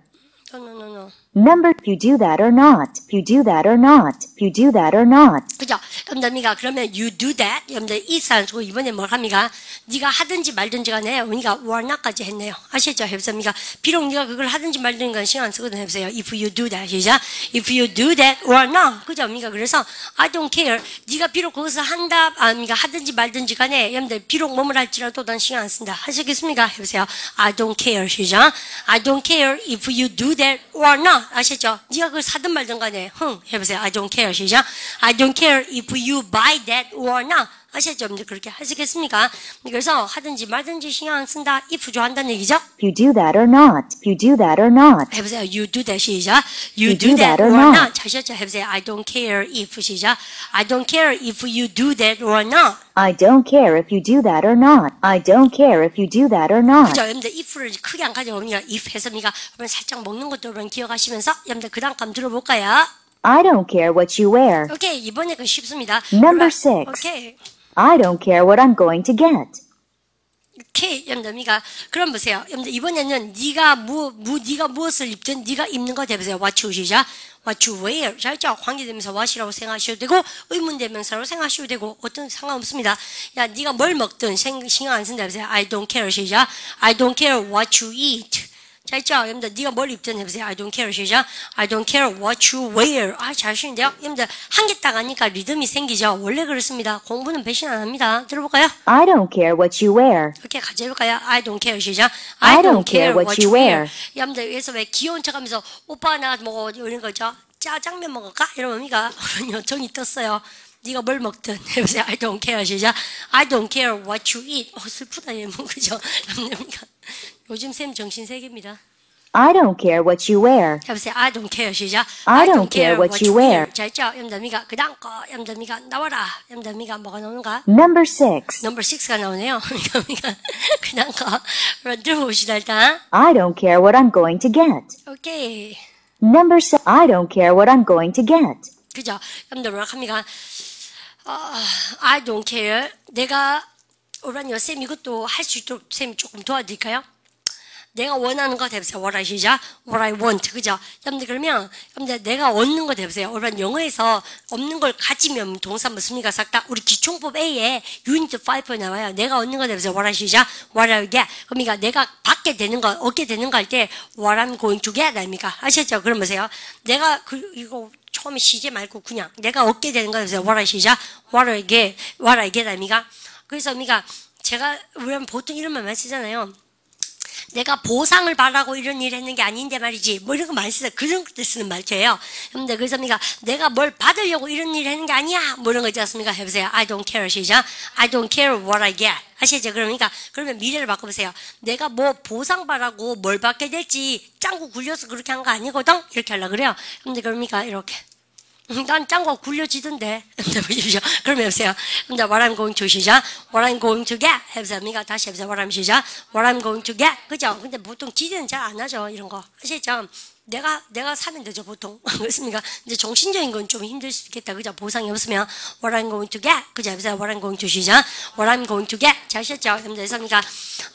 No. If you do that or not. If you do that or not. If you do that or not. 그죠? 여러분들, 그러면 you do that. 여러분들, is 안 쓰고 이번에 뭘 합니까? 네가 하든지 말든지 간에 우리가 or not까지 했네요. 아시죠? 해보세요. 비록 네가 그걸 하든지 말든지 간에 신경 안 쓰거든. 해보세요. If you do that. 시작. If you do that or not. 그죠? 그래서 I don't care. 네가 비록 거기서 한다, 하든지 말든지 간에 여러분들, 비록 뭐뭘 할지라도 난 신경 안 쓴다. 하시겠습니까? 해보세요. I don't care. 시작. I don't care if you do that or not. 아시죠? 네가 그걸 사든 말든 간에 해보세요. I don't care. 시작. I don't care if you buy that or not. 아시죠? 그렇게 하시겠습니까? 그래서 하든지 말든지 신경 안 쓴다. if 좋아한다는 얘기죠? If you do that or not. If you do that or not. 해보세요. You do that. 시작. You do that or not. 자시죠? 해보세요. I don't care if. 시작. I don't care if you do that or not. I don't care if you do that or not. I don't care if you do that or not. 그죠? 여러분들, if를 크게 안 가져오니까 if 해서 여러분 살짝 먹는 것도 여러분 기억하시면서 여러분들 그 다음 감 들어볼까요? I don't care what you wear. 오케이. 이번에 그 쉽습니다. Number 6. 오케이. I don't care what I'm going to get. 오케이. 여러분들, 그럼 보세요. 여러분들, 이번에는 네가 무엇을 입든 네가 입는 거 대보세요. What you 시작. What you wear. 잘죠? 관계되면서 what이라고 생각하셔도 되고 의문대명사로 생각하셔도 되고 어떤 상관없습니다. 야, 네가 뭘 먹든 신경 안 쓴다 해보세요. I don't care. 시작. I don't care what you eat. 잘죠? 여러분들, 네가 뭘 입든 해보세요. I don't care. 시작. I don't care what you wear. 잘 쉬는데요? 여러분들, 한 개 딱 하니까 리듬이 생기죠? 원래 그렇습니다. 공부는 배신 안 합니다. 들어볼까요? I don't care what you wear. 이렇게 같이 해볼까요? I don't care. 시작. I don't care what you wear. 여러분들, 그래서 왜 귀여운 척 하면서 오빠가 나 뭐 이런 거죠? 짜장면 먹을까? 이러면 그런 요청이 떴어요. 네가 뭘 먹든 해보세요. I don't care. 시작. I don't care what you eat. 슬프다 얘 뭐 그죠? 요즘 쌤 정신 세계입니다. I don't care what you wear. 해보세요. I don't care. 시작. I don't care what you wear. 잘죠? 여러분들, 그 다음 거 여러분들, 나와라. 여러분들, 뭐가 나오는가? Number 6. 넘버 6가 나오네요. 그 다음 거 들어봅시다 일단. I don't care what I'm going to get. 오케이. Number 7. I don't care what I'm going to get. 그죠? 여러분들 뭐랍니까? I don't care. 내가 오라니요. 쌤 이것도 할 수 있도록 쌤이 조금 도와드릴까요? 내가 원하는 거 대보세요. What I 시작. What I want. 그죠? 여러분들, 그러면 여러분들, 내가 얻는 거 대보세요. 오늘 영어에서 없는 걸 가지면 동사 뭐습니까? 싹다 우리 기총법 A에 Unit 5에 나와요. 내가 얻는 거 대보세요. What I 시작. What I get. 그러니까 내가 받게 되는 거, 얻게 되는 거 할 때 What I'm going to get 아닙니까? 아시죠? 그럼 보세요. 내가 이거 처음에 시제 말고 그냥 내가 얻게 되는 거 대보세요. What I 시작. What I get 아닙니까? 그래서 제가 우리는 보통 이런 말만 쓰잖아요. 내가 보상을 바라고 이런 일 했는 게 아닌데 말이지. 뭐 이런 거 많이 쓰다. 그런 때 쓰는 말이에요. 근데 그래서 내가 뭘 받으려고 이런 일 했는 게 아니야. 뭐 이런 거 있지 않습니까? 해보세요. I don't care. 시작. I don't care what I get. 아시죠? 그러면 미래를 바꿔보세요. 내가 뭐 보상바라고 뭘 받게 될지 짱구 굴려서 그렇게 한 거 아니거든? 이렇게 하려고 그래요. 근데 그러니까 이렇게. 난 짱구 굴려지던데. 그러면 해보세요. 근데 what I'm going to 시작. What I'm going to get. 해보세요. 다시 해보세요. What I'm 시작. What I'm going to get. 그죠? 근데 보통 기대는 잘 안 하죠. 이런 거. 아시죠? 내가 사면 되죠, 보통. 그렇습니까? 이제 정신적인 건 좀 힘들 수 있겠다. 그죠? 보상이 없으면, what I'm going to get. 그죠? 해보세요. what I'm going to 시작. what I'm going to get. 잘 하셨죠? 그래서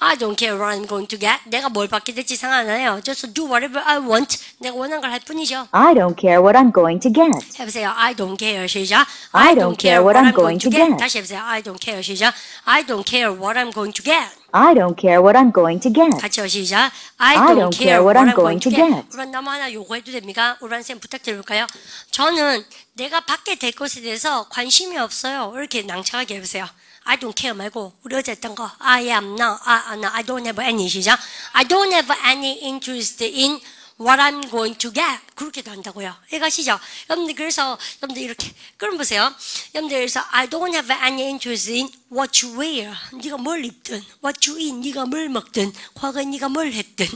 I don't care what I'm going to get. 내가 뭘 받게 될지 상관 안 해요. Just do whatever I want. 내가 원하는 걸 할 뿐이죠. I don't care what I'm going to get. 해보세요. I don't care. 시작. I don't care what I'm going to get. 다시 해보세요. I don't care. 시작. I don't care what I'm going to get. I don't care what I'm going to get. 같이 시작. I don't care what I'm going to get. 우란 나무 하나 요구해도 됩니까? 우란 쌤 부탁드릴까요? 저는 내가 받게 될 것에 대해서 관심이 없어요. 이렇게 낭창하게 해보세요. I don't care 말고 우리 어제 했던 거 I am not, I don't have any 시작. I don't have any interest in what I'm going to get. 그렇게도 한다고요. 이해가시죠? 여러분들, 그래서 여러분들 이렇게 그럼 보세요. 여러분들, 그래서 I don't have any interest in what you wear. 네가 뭘 입든, what you eat, 네가 뭘 먹든, 과거에 네가 뭘 했든,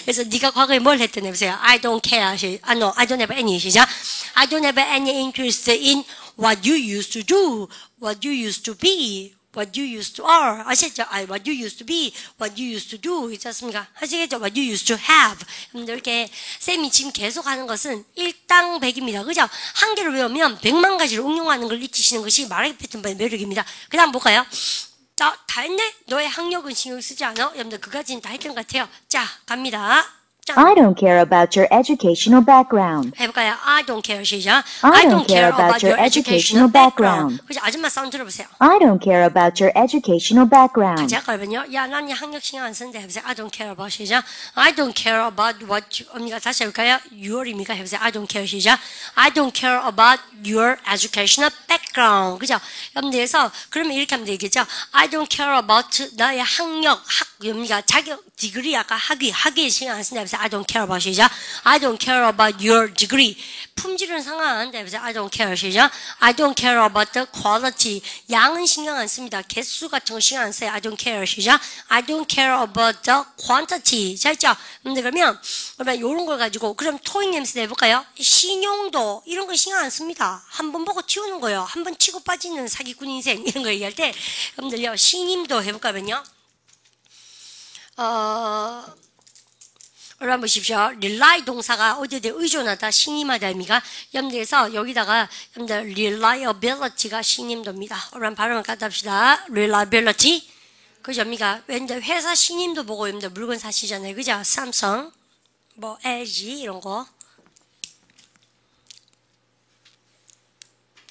그래서 네가 과거에 뭘 했든 해보세요. I don't care. No, I don't have any 시작. I don't have any interest in what you used to do, what you used to be, what you used to are. 아시겠죠? what you used to be, what you used to do. 있지 않습니까? 아시겠죠? what you used to have. 이렇게 쌤이 지금 계속 하는 것은 일당백입니다. 그죠? 한 개를 외우면 100만 가지를 응용하는 걸 익히시는 것이 말하기 패턴의 매력입니다. 그 다음 볼까요? 다 했네? 너의 학력은 신경 쓰지 않아? 여러분들 그까지는 다 했던 것 같아요. 자, 갑니다. I don't care about your educational background. 해볼까요? I don't care. 시작. I don't care about your educational background. 그죠? 아줌마 사운드 들어보세요. I don't care about your educational background. 제가 그러면요. 야, 난 이 학력 신경 안 쓰는데 해보세요. I don't care about 시작. I don't care about what you, 언니가 다시 해볼까요? your입니까? 해보세요. I don't care 시작. I don't care about your educational background. 그죠? 여러분들에서 그러면 이렇게 하면 되겠죠. I don't care about 나의 학력, 여러분가 자격, 디그리 아까 학위에 신경 안 쓴다 해보세요. I don't care about 시작. I don't care about your degree. 품질은 상관한데 해보세요. I don't care 시작. I don't care about the quality. 양은 신경 안 씁니다. 개수 같은 거 신경 안 써요. I don't care 시작. I don't care about the quantity. 자, 있죠? 근데 그러면 이런 걸 가지고 그럼 토익 냄새 내볼까요? 신용도 이런 거 신경 안 씁니다. 한 번 보고 튀우는 거예요. 한 번 치고 빠지는 사기꾼 인생 이런 거 얘기할 때 여러분들요 신임도 해볼까면요. 여러분 보십시오. rely 동사가 어디에 대해 의존하다, 신임하다 의미가 여러분들에서 여기다가 여러분들 reliability가 신임도입니다. 여러분 발음을 갖다 합시다. reliability. 그죠? 의미가 왠지 회사 신임도 보고 여러분들 물건 사시잖아요. 그죠? 삼성, 뭐 LG 이런 거.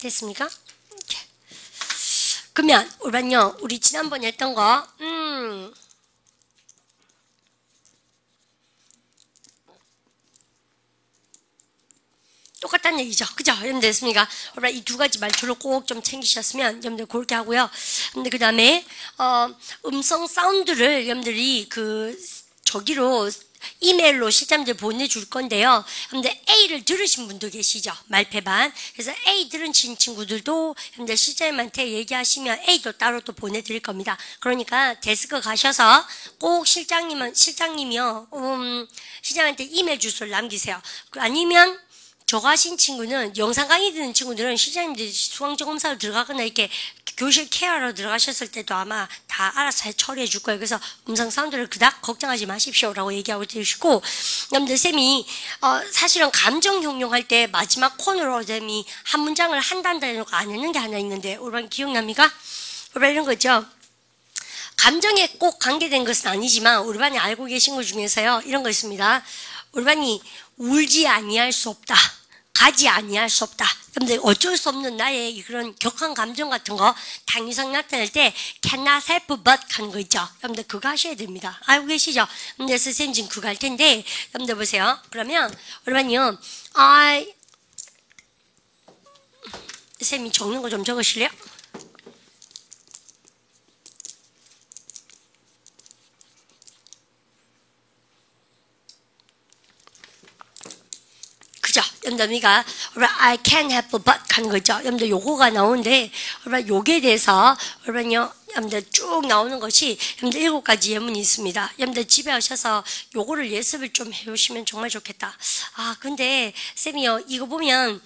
됐습니까? 그러면 우리 지난번에 했던 거 똑같다는 얘기죠. 그죠? 여러분들 됐습니까? 이 두 가지 말투를 꼭 좀 챙기셨으면 여러분들 그렇게 하고요. 근데 그 다음에 음성 사운드를 여러분들이 저기로 이메일로 실장님들 보내줄 건데요. 근데 A를 들으신 분도 계시죠? 말패반. 그래서 A 들으신 친구들도 근데 실장님한테 얘기하시면 A도 따로 또 보내드릴 겁니다. 그러니까 데스크 가셔서 꼭 실장님이요. 실장님한테 이메일 주소를 남기세요. 아니면 저거 하신 친구는 영상 강의 듣는 친구들은 실장님들이 수강적 검사로 들어가거나 이렇게 교실 케어로 들어가셨을 때도 아마 다 알아서 처리해 줄 거예요. 그래서 음성 사운드를 그닥 걱정하지 마십시오라고 얘기하고 드시고 여러분들 쌤이 사실은 감정 형용할 때 마지막 코너로 쌤이 한 문장을 한 단다 해놓고 안 했는 게 하나 있는데 여러분 기억납니까? 여러분 이런 거죠. 감정에 꼭 관계된 것은 아니지만 우리 반이 알고 계신 것 중에서요. 이런 거 있습니다. 우리 반이 울지 아니할 수 없다. 가지 아니할 수 없다. 근데 어쩔 수 없는 나의 그런 격한 감정 같은 거 당위성 나타낼 때 cannot help but 하는 거 있죠. 여러분들 그거 하셔야 됩니다. 알고 계시죠? 근데 선생님 지금 그거 할 텐데 여러분들 보세요. 그러면 여러분요. 선생님이 적는 거 좀 적으실래요? 그죠? 여러분들이가 I can't help but 하는 거죠. 여러분들 요거가 나오는데 여러분 요게 대해서 여러분들 쭉 나오는 것이 여러분들 7가지 예문이 있습니다. 여러분들 집에 오셔서 요거를 예습을 좀 해오시면 정말 좋겠다. 근데 쌤이요 이거 보면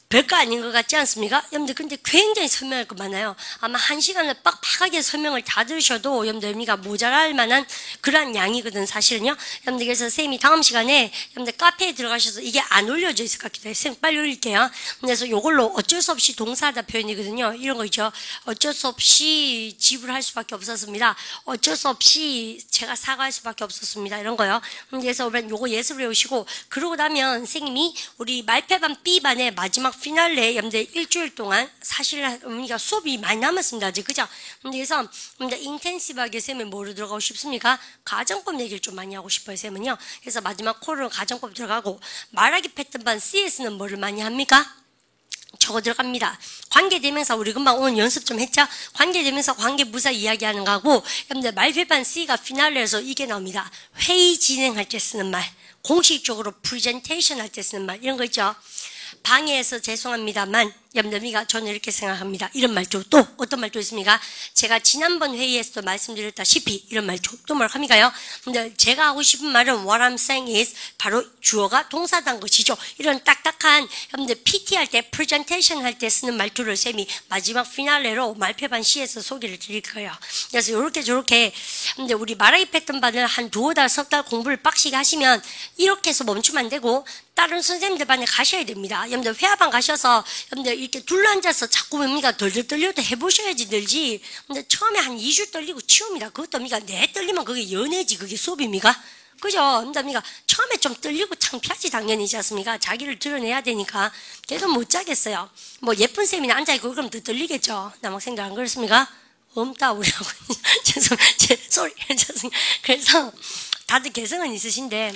별거 아닌 것 같지 않습니까? 여러분들 근데 굉장히 설명할 거 많아요. 아마 1시간을 빡빡하게 설명을 다 들으셔도 여러분들 의미가 모자랄 만한 그런 양이거든 사실은요. 여러분들 그래서 쌤이 다음 시간에 여러분들 카페에 들어가셔서 이게 안 올려져 있을 것 같기도 해요. 쌤 빨리 올릴게요. 그래서 요걸로 어쩔 수 없이 동사하다 표현이거든요. 이런 거 있죠. 어쩔 수 없이 지불할 수밖에 없었습니다. 어쩔 수 없이 제가 사과할 수밖에 없었습니다. 이런 거요. 그래서 요거 예습을 해오시고 그러고 나면 선생님이 우리 말패반 B반의 마지막 피날레 여러분들 일주일 동안 사실 우리가 수업이 많이 남았습니다. 아직 그죠? 그래서 여러분들 인텐시브하게 쌤은 뭐로 들어가고 싶습니까? 가정법 얘기를 좀 많이 하고 싶어요. 쌤은요. 그래서 마지막 코르는 가정법 들어가고 말하기 패턴반 C에서는 뭐를 많이 합니까? 저거 들어갑니다. 관계대명사 우리 금방 오늘 연습 좀 했죠? 관계대명사 관계부사 이야기하는 거하고 여러분들 말패반 C가 피날레에서 이게 나옵니다. 회의 진행할 때 쓰는 말, 공식적으로 프레젠테이션 할 때 쓰는 말 이런 거 있죠? 방해해서 죄송합니다만 여러분들 저는 이렇게 생각합니다. 이런 말도 또 어떤 말도 있습니까? 제가 지난번 회의에서도 말씀드렸다시피 이런 말도 또 뭘 합니까요? 근데 제가 하고 싶은 말은 what I'm saying is 바로 주어가 동사단 것이죠. 이런 딱딱한 여러분들 PT 할 때 프레젠테이션 할 때 쓰는 말투를 쌤이 마지막 피날레로 말패반 C에서 소개를 드릴 거예요. 그래서 요렇게 저렇게 근데 우리 말하기 패턴 반을 한 2달, 3달 공부를 빡시게 하시면 이렇게 해서 멈추면 안 되고 다른 선생님들 반에 가셔야 됩니다. 여러분들 회화반 가셔서 여러분들 이렇게 둘러앉아서 자꾸 뭡니까 덜덜 떨려도 해보셔야지 늘지. 근데 처음에 한 2주 떨리고 치웁니다. 그것도 뭡니까 내 떨리면 그게 연애지 그게 수업입니까? 그죠? 그러니까 처음에 좀 떨리고 창피하지 당연히지 않습니까? 자기를 드러내야 되니까 걔도 못 자겠어요. 뭐 예쁜 쌤이나 앉아있고 그럼 더 떨리겠죠. 남학생들 안 그렇습니까? 엄따 우리하고 소리 죄송해요. 그래서 다들 개성은 있으신데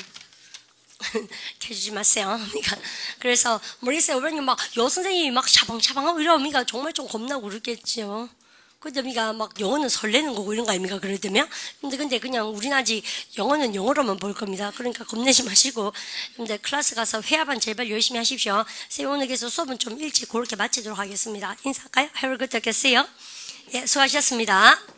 해주지 마세요. 그러니까 그래서 모르겠어요. 왜냐면 막 여선생님이 막 샤방샤방하고 이러니까 정말 좀 겁나고 그러겠죠. 그러니까 막 영어는 설레는 거고 이런 거 아닙니까? 그러다면 근데 그냥 우리는 아직 영어는 영어로만 볼 겁니다. 그러니까 겁내지 마시고 근데 클래스 가서 회화반 제발 열심히 하십시오. 쌤 오늘 그래서 수업은 좀 일찍 그렇게 마치도록 하겠습니다. 인사할까요? Have a good day. 예, 수고하셨습니다.